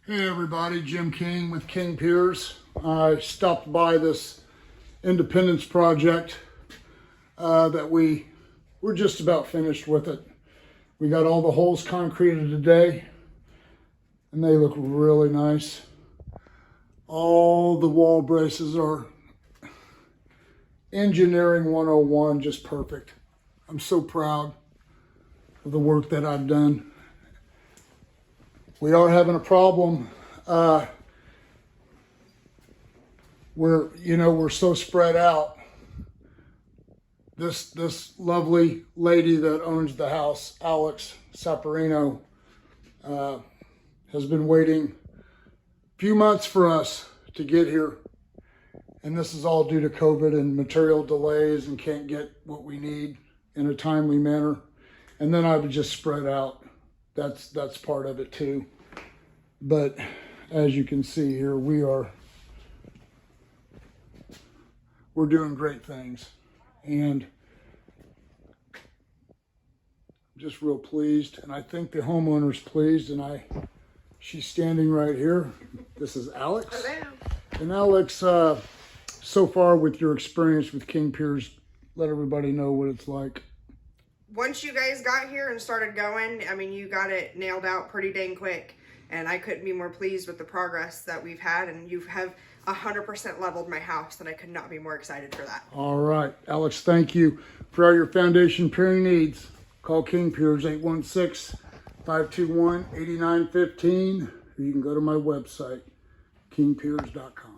Hey everybody, Jim King with King Piers. I stopped by this Independence project that we're just about finished with it. We got all the holes concreted today and they look really nice. All the wall braces are engineering 101, just perfect. I'm so proud of the work that I've done. We are having a problem. We're so spread out. This lovely lady that owns the house, Alex Saporino, has been waiting a few months for us to get here. And this is all due to COVID and material delays and can't get what we need in a timely manner. And then I would just spread out. That's part of it too. But as you can see here, we're doing great things, and I'm just real pleased. And I think the homeowner's pleased, and she's standing right here. This is Alex. Hello. And Alex, so far with your experience with King Piers, let everybody know what it's like. Once you guys got here and started going, I mean, you got it nailed out pretty dang quick. And I couldn't be more pleased with the progress that we've had. And you have 100% leveled my house. And I could not be more excited for that. All right, Alex, thank you. For all your foundation piering needs, call King Piers 816-521-8915. Or you can go to my website, kingpiers.com.